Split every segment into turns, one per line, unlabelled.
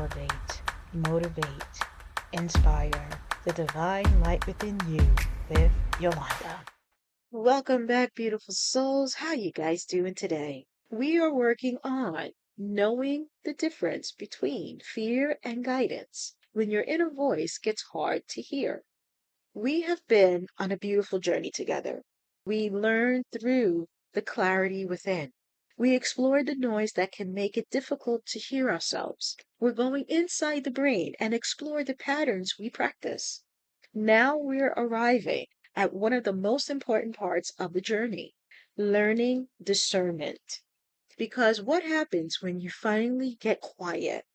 elevate, motivate, inspire the divine light within you with Yolanda. Welcome back, beautiful souls. How you guys doing today? We are working on knowing the difference between fear and guidance when your inner voice gets hard to hear. We have been on a beautiful journey together. We learned through the clarity within. We explored the noise that can make it difficult to hear ourselves. We're going inside the brain and explore the patterns we practice. Now we're arriving at one of the most important parts of the journey, learning discernment. Because what happens when you finally get quiet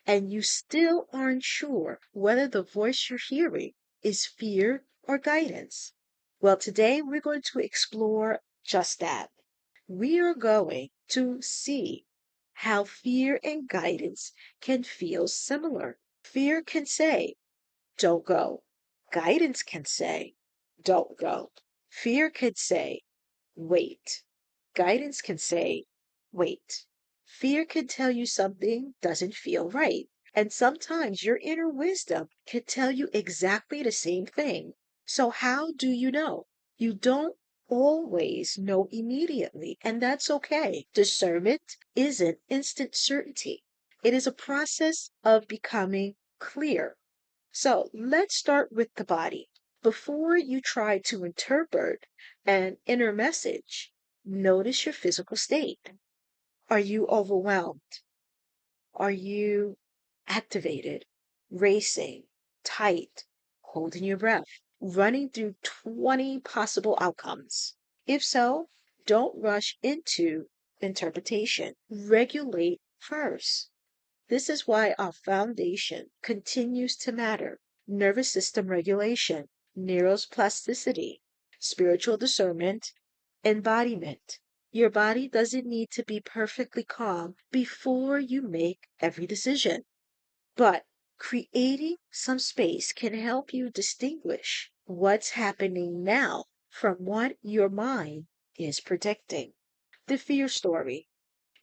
and you still aren't sure whether the voice you're hearing is fear or guidance? Well, today we're going to explore just that. We are going to see how fear and guidance can feel similar. Fear can say, don't go. Guidance can say, don't go. Fear could say, wait. Guidance can say, wait. Fear can tell you something doesn't feel right. And sometimes your inner wisdom can tell you exactly the same thing. So, how do you know? You don't always know immediately, and that's okay. Discernment isn't instant certainty, it is a process of becoming clear. So let's start with the body. Before you try to interpret an inner message, notice your physical state. Are you overwhelmed? Are you activated, racing, tight, holding your breath, running through 20 possible outcomes? If so, don't rush into interpretation. Regulate first. This is why our foundation continues to matter. Nervous system regulation, neuroplasticity, spiritual discernment, embodiment. Your body doesn't need to be perfectly calm before you make every decision. But creating some space can help you distinguish what's happening now from what your mind is predicting. The fear story.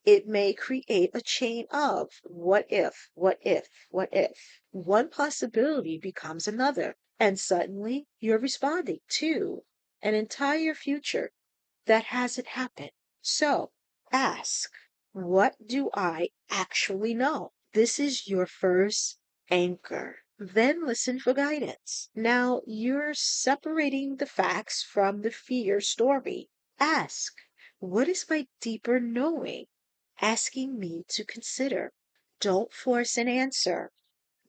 It may create a chain of what if, what if, what if. One possibility becomes another, and suddenly you're responding to an entire future that hasn't happened. So ask, what do I actually know? This is your first anchor. Then listen for guidance. Now you're separating the facts from the fear story. Ask, what is my deeper knowing asking me to consider? Don't force an answer.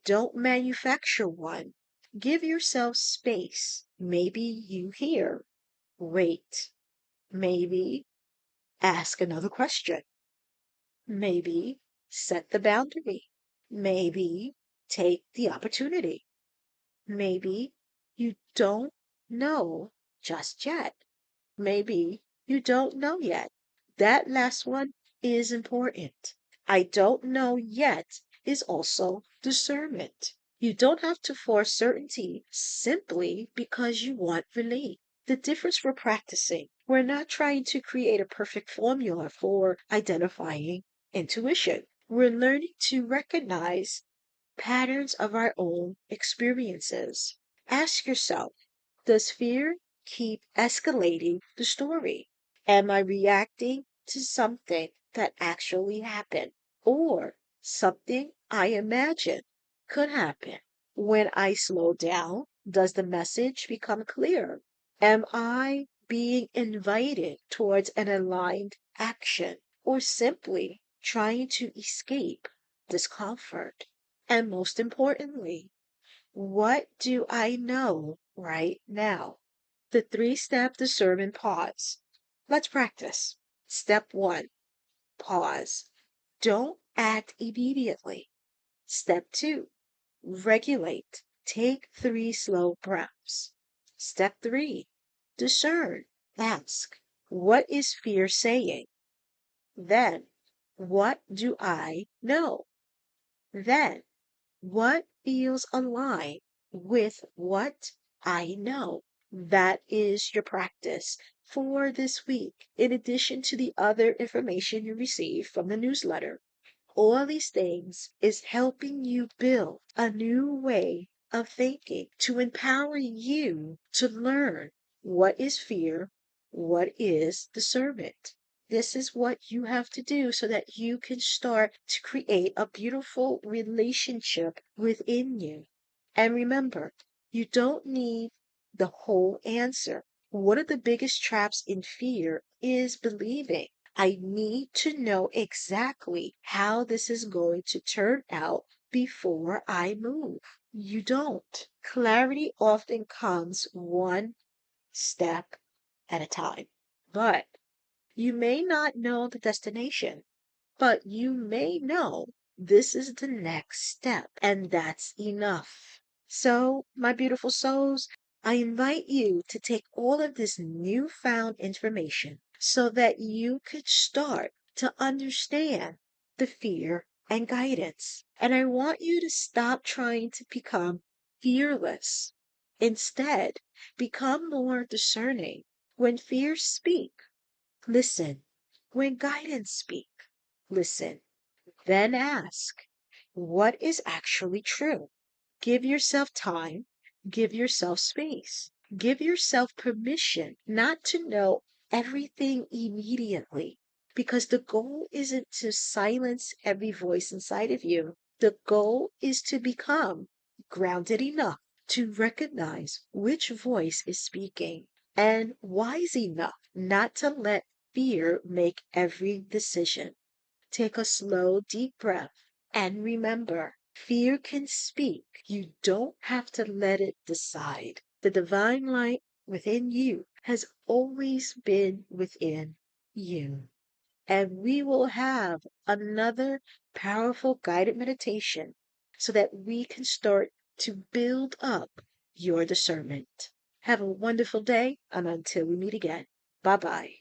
Don't manufacture one. Give yourself space. Maybe you hear, wait. Maybe ask another question. Maybe set the boundary. Maybe take the opportunity. Maybe you don't know just yet. Maybe you don't know yet. That last one is important. I don't know yet is also discernment. You don't have to force certainty simply because you want relief. The difference we're practicing, we're not trying to create a perfect formula for identifying intuition. We're learning to recognize patterns of our own experiences. Ask yourself, does fear keep escalating the story? Am I reacting to something that actually happened or something I imagine could happen? When I slow down, does the message become clear? Am I being invited towards an aligned action or simply trying to escape discomfort? And most importantly, what do I know right now? The three-step discernment pause. Let's practice. Step one, pause. Don't act immediately. Step two, regulate. Take 3 slow breaths. Step three, discern. Ask, what is fear saying? Then, what do I know? Then, what feels aligned with what I know? That is your practice for this week, in addition to the other information you receive from the newsletter. All these things is helping you build a new way of thinking to empower you to learn what is fear, what is discernment. This is what you have to do so that you can start to create a beautiful relationship within you. And remember, you don't need the whole answer. One of the biggest traps in fear is believing I need to know exactly how this is going to turn out before I move. You don't. Clarity often comes one step at a time. But you may not know the destination, but you may know this is the next step, and that's enough. So, my beautiful souls, I invite you to take all of this newfound information so that you could start to understand the fear and guidance. And I want you to stop trying to become fearless. Instead, become more discerning. When fears speak, listen. When guidance speak, listen. Then ask, what is actually true? Give yourself time, give yourself space, give yourself permission not to know everything immediately. Because the goal isn't to silence every voice inside of you. The goal is to become grounded enough to recognize which voice is speaking and wise enough not to let fear make every decision. Take a slow, deep breath and remember, fear can speak. You don't have to let it decide. The divine light within you has always been within you. And we will have another powerful guided meditation so that we can start to build up your discernment. Have a wonderful day, and until we meet again, bye bye.